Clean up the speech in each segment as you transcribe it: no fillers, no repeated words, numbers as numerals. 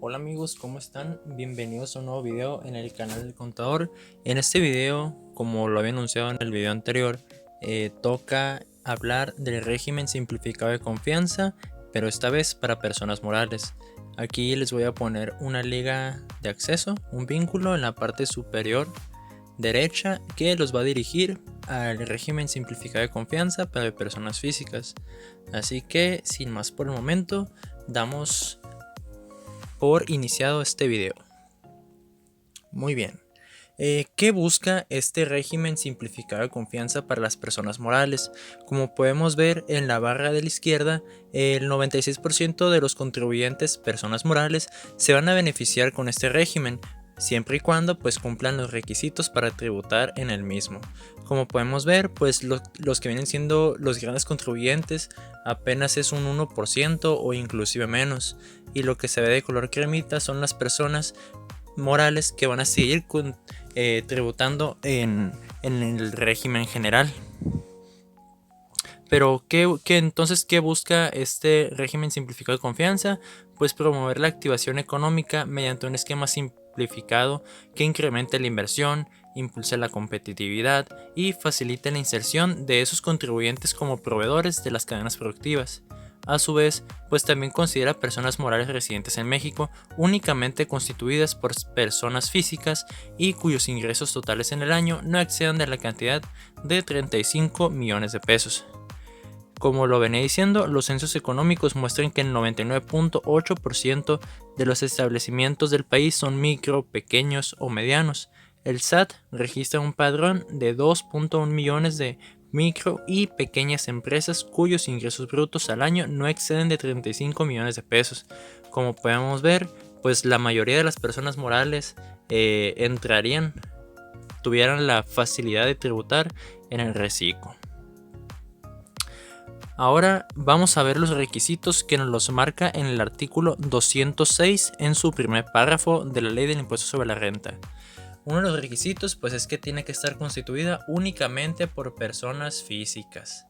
Hola amigos, ¿cómo están? Bienvenidos a un nuevo video en el canal del contador. En este video, como lo había anunciado en el video anterior, toca hablar del régimen simplificado de confianza, pero esta vez para personas morales. Aquí les voy a poner una liga de acceso, un vínculo en la parte superior derecha que los va a dirigir al régimen simplificado de confianza para personas físicas. Así que, sin más por el momento, damos por iniciado este video. Muy bien. ¿Qué busca este régimen simplificado de confianza para las personas morales? Como podemos ver en la barra de la izquierda, el 96% de los contribuyentes, personas morales, se van a beneficiar con este régimen, siempre y cuando pues cumplan los requisitos para tributar en el mismo. Como podemos ver, pues los que vienen siendo los grandes contribuyentes apenas es un 1% o inclusive menos, y lo que se ve de color cremita son las personas morales que van a seguir tributando en el régimen general. Pero entonces, ¿qué busca este régimen simplificado de confianza? Pues promover la activación económica mediante un esquema simplificado que incremente la inversión, impulse la competitividad y facilite la inserción de esos contribuyentes como proveedores de las cadenas productivas. A su vez, pues también considera personas morales residentes en México únicamente constituidas por personas físicas y cuyos ingresos totales en el año no excedan de la cantidad de 35 millones de pesos. Como lo venía diciendo, los censos económicos muestran que el 99.8% de los establecimientos del país son micro, pequeños o medianos. El SAT registra un padrón de 2.1 millones de micro y pequeñas empresas cuyos ingresos brutos al año no exceden de 35 millones de pesos. Como podemos ver, pues la mayoría de las personas morales tuvieran la facilidad de tributar en el reciclo. Ahora vamos a ver los requisitos que nos los marca en el artículo 206 en su primer párrafo de la Ley del Impuesto sobre la Renta. Uno de los requisitos pues es que tiene que estar constituida únicamente por personas físicas.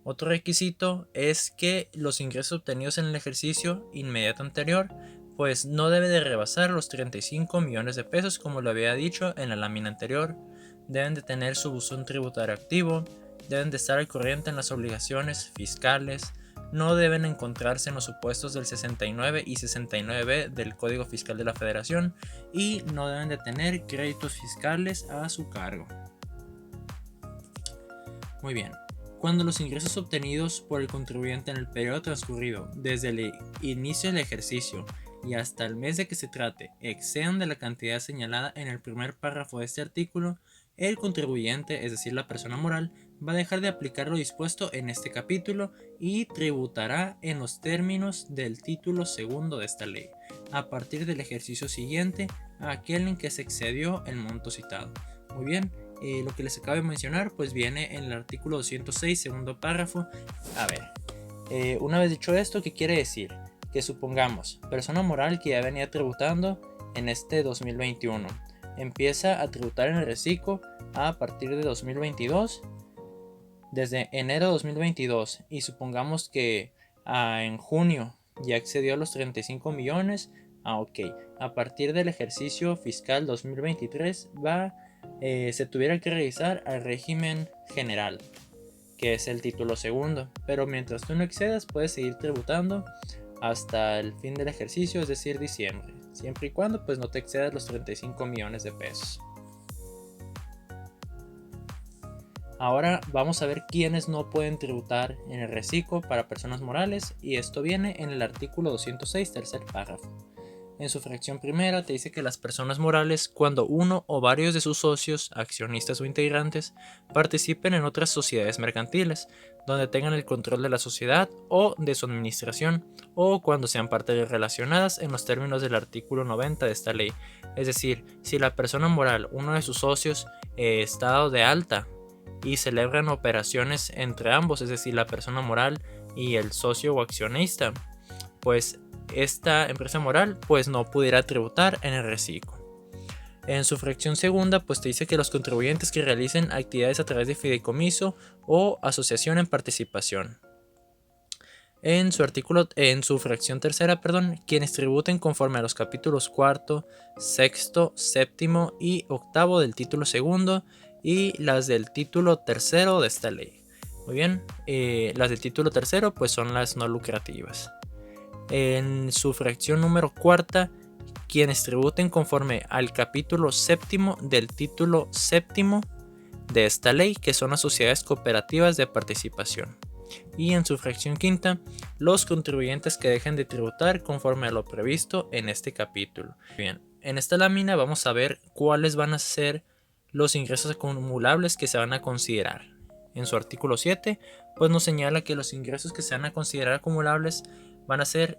Otro requisito es que los ingresos obtenidos en el ejercicio inmediato anterior pues no debe de rebasar los 35 millones de pesos, como lo había dicho en la lámina anterior. Deben de tener su buzón tributario activo, deben de estar al corriente en las obligaciones fiscales, no deben encontrarse en los supuestos del 69 y 69b del Código Fiscal de la Federación y no deben de tener créditos fiscales a su cargo. Muy bien. Cuando los ingresos obtenidos por el contribuyente en el periodo transcurrido desde el inicio del ejercicio y hasta el mes de que se trate excedan de la cantidad señalada en el primer párrafo de este artículo, el contribuyente, es decir, la persona moral, va a dejar de aplicar lo dispuesto en este capítulo y tributará en los términos del título segundo de esta ley, a partir del ejercicio siguiente a aquel en que se excedió el monto citado. Muy bien. Lo que les acabo de mencionar pues viene en el artículo 206 segundo párrafo. A ver, una vez dicho esto, ¿qué quiere decir? Que supongamos, persona moral que ya venía tributando en este 2021 empieza a tributar en el reciclo a partir de 2022, desde enero de 2022, y supongamos que en junio ya excedió los 35 millones. Ok, a partir del ejercicio fiscal 2023 se tuviera que revisar al régimen general, que es el título segundo, pero mientras tú no excedas puedes seguir tributando hasta el fin del ejercicio, es decir, diciembre, siempre y cuando pues no te excedas los 35 millones de pesos. Ahora vamos a ver quiénes no pueden tributar en el reciclo para personas morales, y esto viene en el artículo 206 tercer párrafo. En su fracción primera te dice que las personas morales, cuando uno o varios de sus socios, accionistas o integrantes, participen en otras sociedades mercantiles, donde tengan el control de la sociedad o de su administración, o cuando sean partes relacionadas en los términos del artículo 90 de esta ley. Es decir, si la persona moral, uno de sus socios, está dado de alta y celebran operaciones entre ambos, es decir, la persona moral y el socio o accionista, pues esta empresa moral pues no pudiera tributar en el reciclo. En su fracción segunda pues te dice que los contribuyentes que realicen actividades a través de fideicomiso o asociación en participación, En su fracción tercera, quienes tributen conforme a los capítulos cuarto, sexto, séptimo y octavo del título segundo y las del título tercero de esta ley. Muy bien, las del título tercero pues son las no lucrativas. En su fracción número cuarta, quienes tributen conforme al capítulo séptimo del título séptimo de esta ley, que son las sociedades cooperativas de participación. Y en su fracción quinta, los contribuyentes que dejen de tributar conforme a lo previsto en este capítulo. Bien, en esta lámina vamos a ver cuáles van a ser los ingresos acumulables que se van a considerar. En su artículo 7, pues nos señala que los ingresos que se van a considerar acumulables van a ser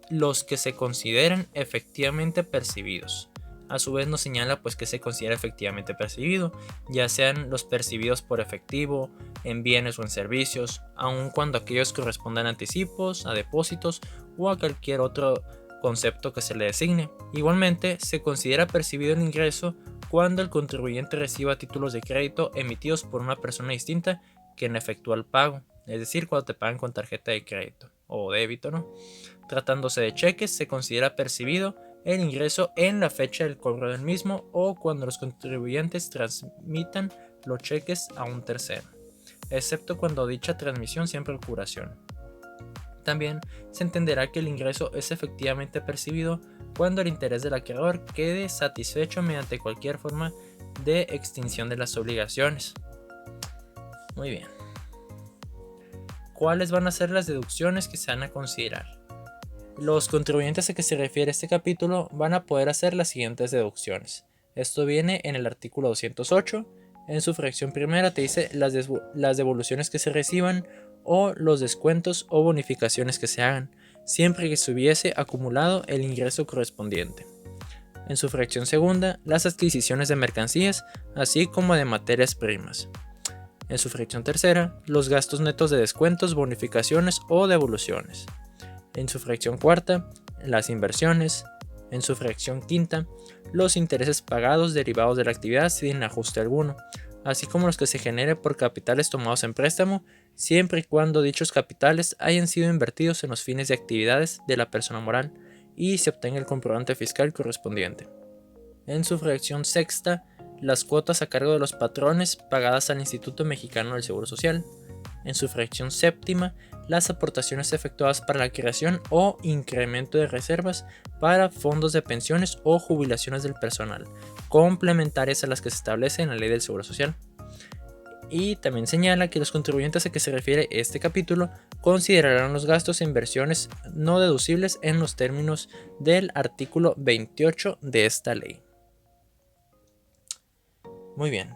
los que se consideren efectivamente percibidos. A su vez nos señala pues que se considera efectivamente percibido, ya sean los percibidos por efectivo, en bienes o en servicios, aun cuando aquellos correspondan a anticipos, a depósitos o a cualquier otro concepto que se le designe. Igualmente, se considera percibido el ingreso cuando el contribuyente reciba títulos de crédito emitidos por una persona distinta quien efectúa el pago, es decir, cuando te pagan con tarjeta de crédito o débito, ¿no? Tratándose de cheques, se considera percibido el ingreso en la fecha del cobro del mismo o cuando los contribuyentes transmitan los cheques a un tercero, excepto cuando dicha transmisión sea en procuración. También se entenderá que el ingreso es efectivamente percibido cuando el interés del acreedor quede satisfecho mediante cualquier forma de extinción de las obligaciones. Muy bien. ¿Cuáles van a ser las deducciones que se van a considerar? Los contribuyentes a que se refiere este capítulo van a poder hacer las siguientes deducciones. Esto viene en el artículo 208. En su fracción primera te dice las devoluciones que se reciban o los descuentos o bonificaciones que se hagan, siempre que se hubiese acumulado el ingreso correspondiente. En su fracción segunda, las adquisiciones de mercancías, así como de materias primas. En su fracción tercera, los gastos netos de descuentos, bonificaciones o devoluciones. En su fracción cuarta, las inversiones. En su fracción quinta, los intereses pagados derivados de la actividad sin ajuste alguno, así como los que se generen por capitales tomados en préstamo, siempre y cuando dichos capitales hayan sido invertidos en los fines de actividades de la persona moral y se obtenga el comprobante fiscal correspondiente. En su fracción sexta, las cuotas a cargo de los patrones pagadas al Instituto Mexicano del Seguro Social. En su fracción séptima, las aportaciones efectuadas para la creación o incremento de reservas para fondos de pensiones o jubilaciones del personal, complementarias a las que se establece en la Ley del Seguro Social. Y también señala que los contribuyentes a que se refiere este capítulo considerarán los gastos e inversiones no deducibles en los términos del artículo 28 de esta ley. Muy bien,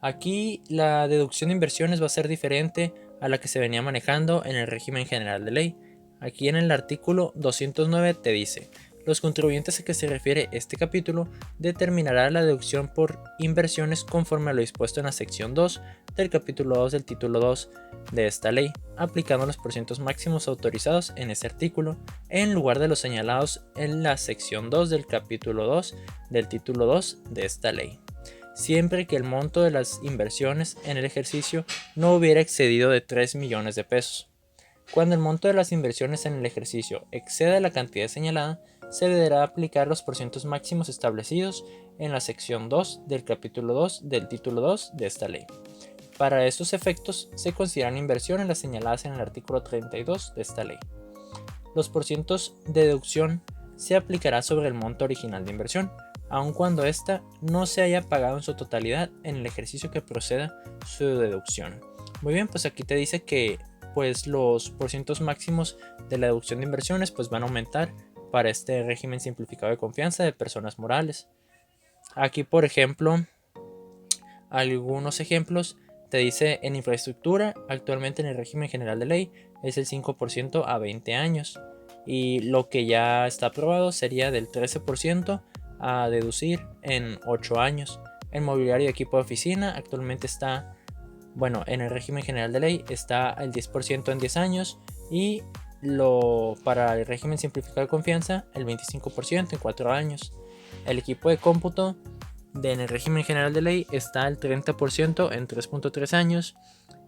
aquí la deducción de inversiones va a ser diferente a la que se venía manejando en el régimen general de ley. Aquí en el artículo 209 te dice: los contribuyentes a que se refiere este capítulo determinará la deducción por inversiones conforme a lo dispuesto en la sección 2 del capítulo 2 del título 2 de esta ley, aplicando los porcientos máximos autorizados en este artículo, en lugar de los señalados en la sección 2 del capítulo 2 del título 2 de esta ley, siempre que el monto de las inversiones en el ejercicio no hubiera excedido de 3 millones de pesos. Cuando el monto de las inversiones en el ejercicio exceda la cantidad señalada, se deberá aplicar los porcientos máximos establecidos en la sección 2 del capítulo 2 del título 2 de esta ley. Para estos efectos se consideran inversiones las señaladas en el artículo 32 de esta ley. Los porcientos de deducción se aplicará sobre el monto original de inversión, aun cuando ésta no se haya pagado en su totalidad en el ejercicio que proceda su deducción. Muy bien, pues aquí te dice que pues los porcientos máximos de la deducción de inversiones pues van a aumentar para este régimen simplificado de confianza de personas morales. Aquí, por ejemplo, algunos ejemplos te dice: en infraestructura, actualmente en el régimen general de ley es el 5% a 20 años, y lo que ya está aprobado sería del 13% a deducir en 8 años. En mobiliario y equipo de oficina actualmente está, en el régimen general de ley está el 10% en 10 años, y para el régimen simplificado de confianza el 25% en 4 años. El equipo de cómputo en el régimen general de ley está el 30% en 3.3 años,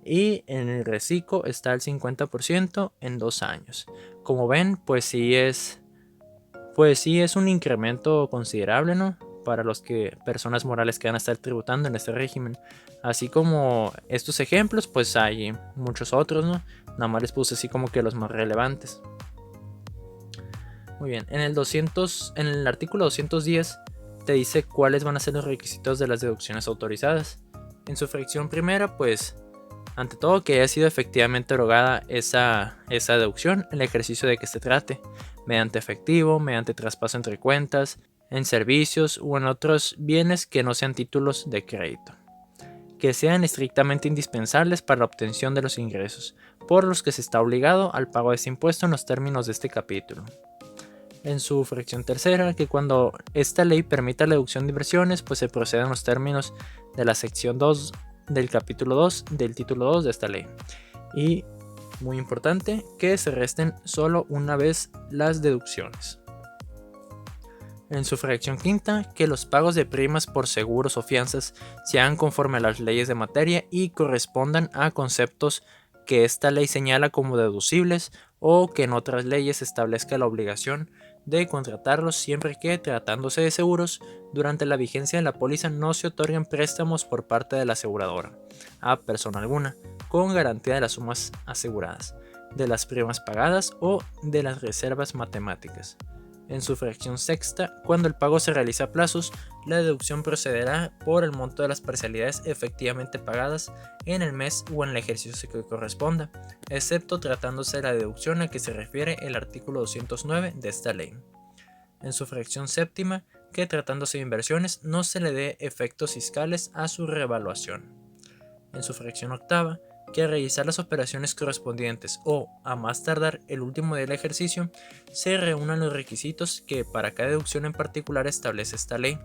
y en el reciclo está el 50% en 2 años. Como ven, pues sí es un incremento considerable, ¿no? Para los personas morales que van a estar tributando en este régimen. Así como estos ejemplos, pues hay muchos otros, ¿no? Nada más les puse así como que los más relevantes. Muy bien, en el artículo 210 te dice cuáles van a ser los requisitos de las deducciones autorizadas. En su fracción primera, pues, ante todo que haya sido efectivamente erogada esa deducción en el ejercicio de que se trate, mediante efectivo, mediante traspaso entre cuentas, en servicios o en otros bienes que no sean títulos de crédito, que sean estrictamente indispensables para la obtención de los ingresos, por los que se está obligado al pago de este impuesto en los términos de este capítulo. En su fracción tercera, que cuando esta ley permita la deducción de inversiones, pues se procede en los términos de la sección 2 del capítulo 2 del título 2 de esta ley. Y muy importante, que se resten solo una vez las deducciones. En su fracción quinta, que los pagos de primas por seguros o fianzas se hagan conforme a las leyes de materia y correspondan a conceptos que esta ley señala como deducibles o que en otras leyes establezca la obligación de contratarlos siempre que, tratándose de seguros, durante la vigencia de la póliza no se otorguen préstamos por parte de la aseguradora a persona alguna, con garantía de las sumas aseguradas, de las primas pagadas o de las reservas matemáticas. En su fracción sexta, cuando el pago se realiza a plazos, la deducción procederá por el monto de las parcialidades efectivamente pagadas en el mes o en el ejercicio que corresponda, excepto tratándose de la deducción a que se refiere el artículo 209 de esta ley. En su fracción séptima, que tratándose de inversiones no se le dé efectos fiscales a su revaluación. En su fracción octava, que al realizar las operaciones correspondientes o, a más tardar, el último día del ejercicio, se reúnan los requisitos que para cada deducción en particular establece esta ley.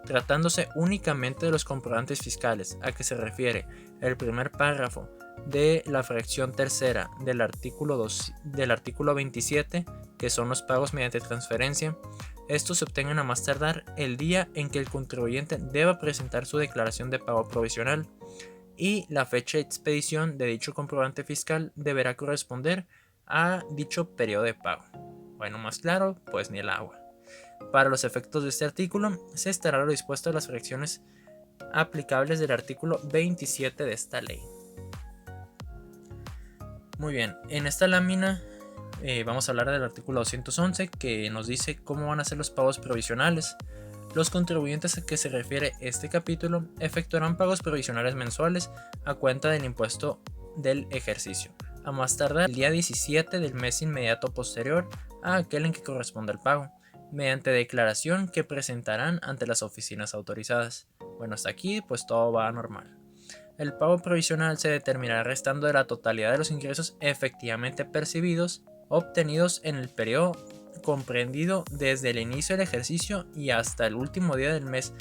Tratándose únicamente de los comprobantes fiscales a que se refiere el primer párrafo de la fracción tercera del artículo 27, que son los pagos mediante transferencia, estos se obtengan a más tardar el día en que el contribuyente deba presentar su declaración de pago provisional, y la fecha de expedición de dicho comprobante fiscal deberá corresponder a dicho periodo de pago. Bueno, más claro, pues ni el agua. Para los efectos de este artículo, se estará lo dispuesto a las fracciones aplicables del artículo 27 de esta ley. Muy bien, en esta lámina vamos a hablar del artículo 211, que nos dice cómo van a ser los pagos provisionales. Los contribuyentes a que se refiere este capítulo efectuarán pagos provisionales mensuales a cuenta del impuesto del ejercicio, a más tardar el día 17 del mes inmediato posterior a aquel en que corresponde el pago, mediante declaración que presentarán ante las oficinas autorizadas. Bueno, hasta aquí pues todo va normal. El pago provisional se determinará restando de la totalidad de los ingresos efectivamente percibidos, obtenidos en el periodo comprendido desde el inicio del ejercicio y hasta el último día del mes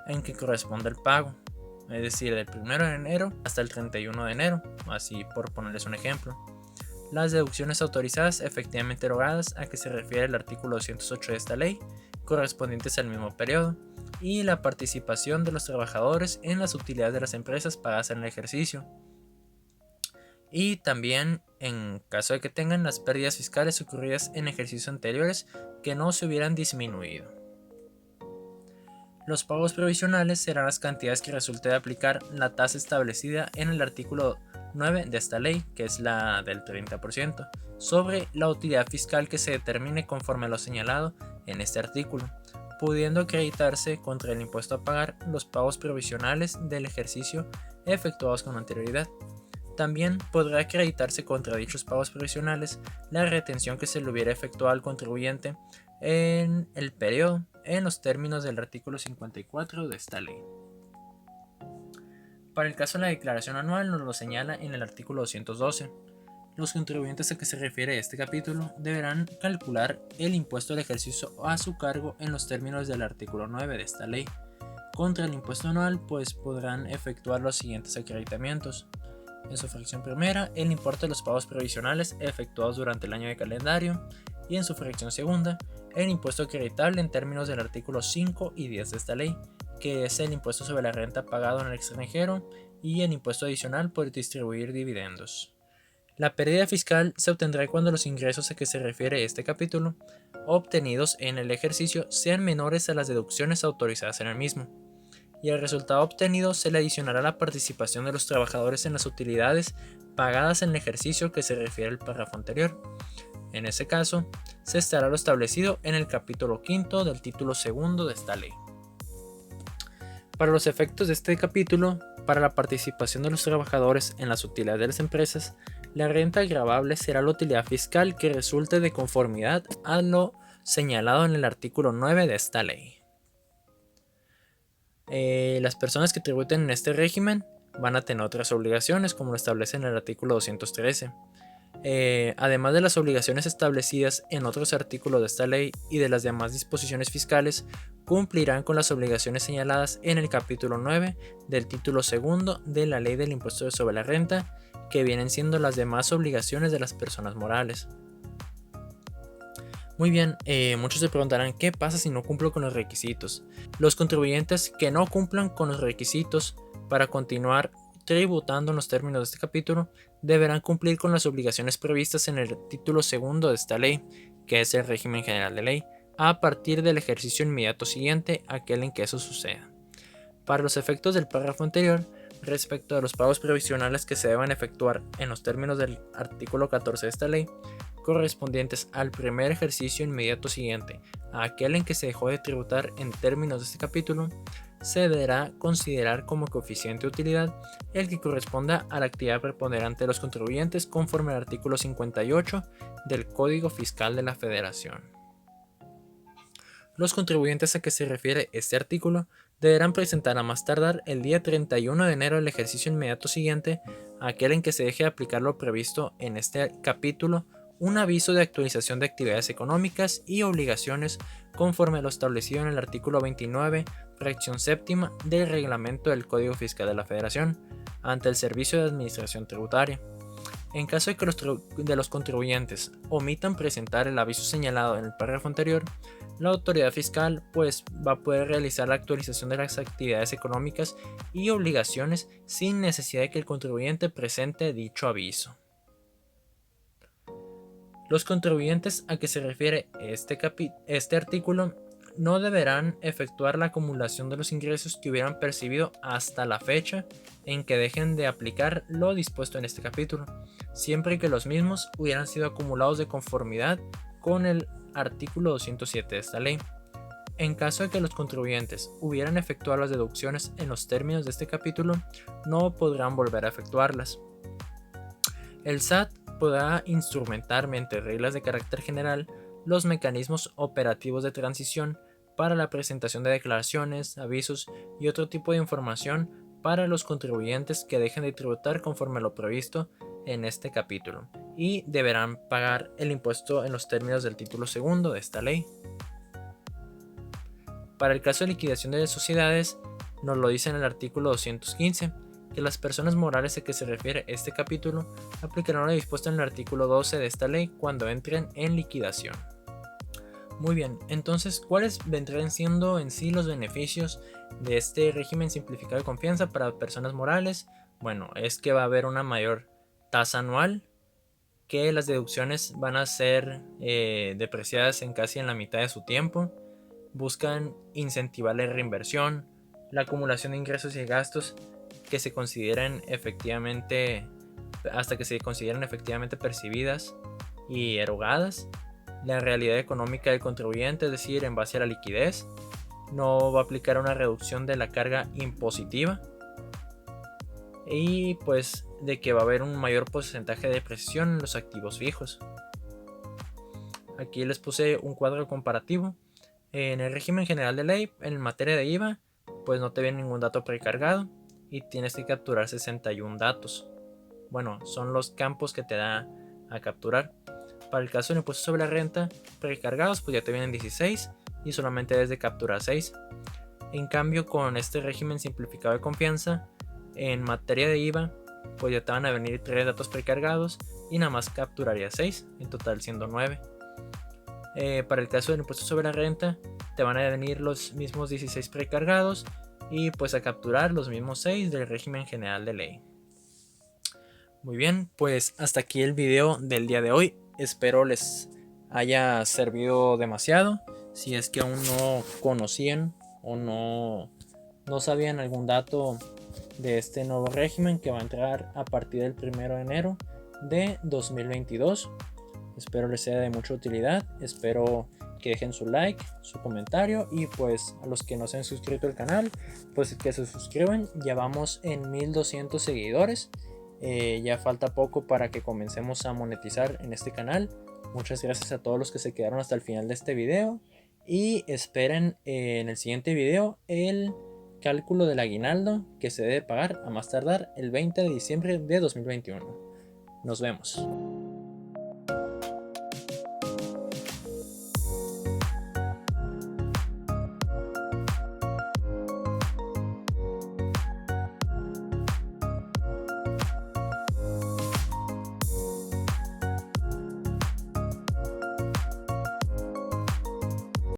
en que corresponde el pago, es decir, del 1 de enero hasta el 31 de enero, así por ponerles un ejemplo. Las deducciones autorizadas efectivamente erogadas a que se refiere el artículo 208 de esta ley, correspondientes al mismo periodo, y la participación de los trabajadores en las utilidades de las empresas pagadas en el ejercicio. Y también en caso de que tengan las pérdidas fiscales ocurridas en ejercicios anteriores que no se hubieran disminuido. Los pagos provisionales serán las cantidades que resulte de aplicar la tasa establecida en el artículo 9 de esta ley, que es la del 30%, sobre la utilidad fiscal que se determine conforme a lo señalado en este artículo, pudiendo acreditarse contra el impuesto a pagar los pagos provisionales del ejercicio efectuados con anterioridad. También podrá acreditarse contra dichos pagos provisionales la retención que se le hubiera efectuado al contribuyente en el periodo, en los términos del artículo 54 de esta ley. Para el caso de la declaración anual nos lo señala en el artículo 212. Los contribuyentes a que se refiere este capítulo deberán calcular el impuesto del ejercicio a su cargo en los términos del artículo 9 de esta ley. Contra el impuesto anual, pues podrán efectuar los siguientes acreditamientos. En su fracción primera, el importe de los pagos provisionales efectuados durante el año de calendario, y en su fracción segunda, el impuesto acreditable en términos del artículo 5 y 10 de esta ley, que es el impuesto sobre la renta pagado en el extranjero y el impuesto adicional por distribuir dividendos. La pérdida fiscal se obtendrá cuando los ingresos a que se refiere este capítulo, obtenidos en el ejercicio, sean menores a las deducciones autorizadas en el mismo, y al resultado obtenido se le adicionará la participación de los trabajadores en las utilidades pagadas en el ejercicio que se refiere al párrafo anterior. En ese caso, se estará lo establecido en el capítulo quinto del título segundo de esta ley. Para los efectos de este capítulo, para la participación de los trabajadores en las utilidades de las empresas, la renta gravable será la utilidad fiscal que resulte de conformidad a lo señalado en el artículo 9 de esta ley. Las personas que tributen en este régimen van a tener otras obligaciones, como lo establece en el artículo 213. Además de las obligaciones establecidas en otros artículos de esta ley y de las demás disposiciones fiscales, cumplirán con las obligaciones señaladas en el capítulo 9 del título segundo de la ley del impuesto sobre la renta, que vienen siendo las demás obligaciones de las personas morales. Muy bien, muchos se preguntarán qué pasa si no cumplo con los requisitos. Los contribuyentes que no cumplan con los requisitos para continuar tributando en los términos de este capítulo deberán cumplir con las obligaciones previstas en el título segundo de esta ley, que es el régimen general de ley, a partir del ejercicio inmediato siguiente a aquel en que eso suceda. Para los efectos del párrafo anterior, respecto a los pagos provisionales que se deban efectuar en los términos del artículo 14 de esta ley, correspondientes al primer ejercicio inmediato siguiente a aquel en que se dejó de tributar en términos de este capítulo, se deberá considerar como coeficiente de utilidad el que corresponda a la actividad preponderante de los contribuyentes conforme al artículo 58 del Código Fiscal de la Federación. Los contribuyentes a que se refiere este artículo deberán presentar a más tardar el día 31 de enero del ejercicio inmediato siguiente a aquel en que se deje de aplicar lo previsto en este capítulo un aviso de actualización de actividades económicas y obligaciones conforme a lo establecido en el artículo 29, fracción séptima del reglamento del Código Fiscal de la Federación ante el Servicio de Administración Tributaria. En caso de que los contribuyentes omitan presentar el aviso señalado en el párrafo anterior, la autoridad fiscal va a poder realizar la actualización de las actividades económicas y obligaciones sin necesidad de que el contribuyente presente dicho aviso. Los contribuyentes a que se refiere este artículo no deberán efectuar la acumulación de los ingresos que hubieran percibido hasta la fecha en que dejen de aplicar lo dispuesto en este capítulo, siempre que los mismos hubieran sido acumulados de conformidad con el artículo 207 de esta ley. En caso de que los contribuyentes hubieran efectuado las deducciones en los términos de este capítulo, no podrán volver a efectuarlas. El SAT podrá instrumentar mediante reglas de carácter general los mecanismos operativos de transición para la presentación de declaraciones, avisos y otro tipo de información para los contribuyentes que dejen de tributar conforme a lo previsto en este capítulo y deberán pagar el impuesto en los términos del título segundo de esta ley. Para el caso de liquidación de sociedades, nos lo dice en el artículo 215, que las personas morales a que se refiere este capítulo aplicarán lo dispuesto en el artículo 12 de esta ley cuando entren en liquidación. Muy bien, entonces, ¿cuáles vendrán siendo en sí los beneficios de este régimen simplificado de confianza para personas morales? Bueno, es que va a haber una mayor tasa anual, que las deducciones van a ser depreciadas en casi en la mitad de su tiempo. Buscan incentivar la reinversión, la acumulación de ingresos y gastos que se consideren efectivamente hasta que se consideren efectivamente percibidas y erogadas, la realidad económica del contribuyente, es decir, en base a la liquidez, no va a aplicar una reducción de la carga impositiva y pues de que va a haber un mayor porcentaje de depreciación en los activos fijos. Aquí les puse un cuadro comparativo. En el régimen general de ley, en materia de IVA, pues no te viene ningún dato precargado y tienes que capturar 61 datos. Bueno, son los campos que te da a capturar. Para el caso del impuesto sobre la renta, precargados, pues ya te vienen 16 y solamente debes de capturar 6. En cambio, con este régimen simplificado de confianza, en materia de IVA, pues ya te van a venir 3 datos precargados y nada más capturaría 6, en total siendo 9. Para el caso del impuesto sobre la renta, te van a venir los mismos 16 precargados y pues a capturar los mismos 6 del régimen general de ley. Muy bien, pues hasta aquí el video del día de hoy. Espero les haya servido demasiado. Si es que aún no conocían o no sabían algún dato de este nuevo régimen que va a entrar a partir del 1 de enero de 2022. Espero les sea de mucha utilidad. Espero que dejen su like, su comentario, y pues a los que no se han suscrito al canal, pues que se suscriban. Ya vamos en 1200 seguidores. Ya falta poco para que comencemos a monetizar en este canal. Muchas gracias a todos los que se quedaron hasta el final de este video, y esperen en el siguiente video el cálculo del aguinaldo que se debe pagar a más tardar el 20 de diciembre de 2021. Nos vemos.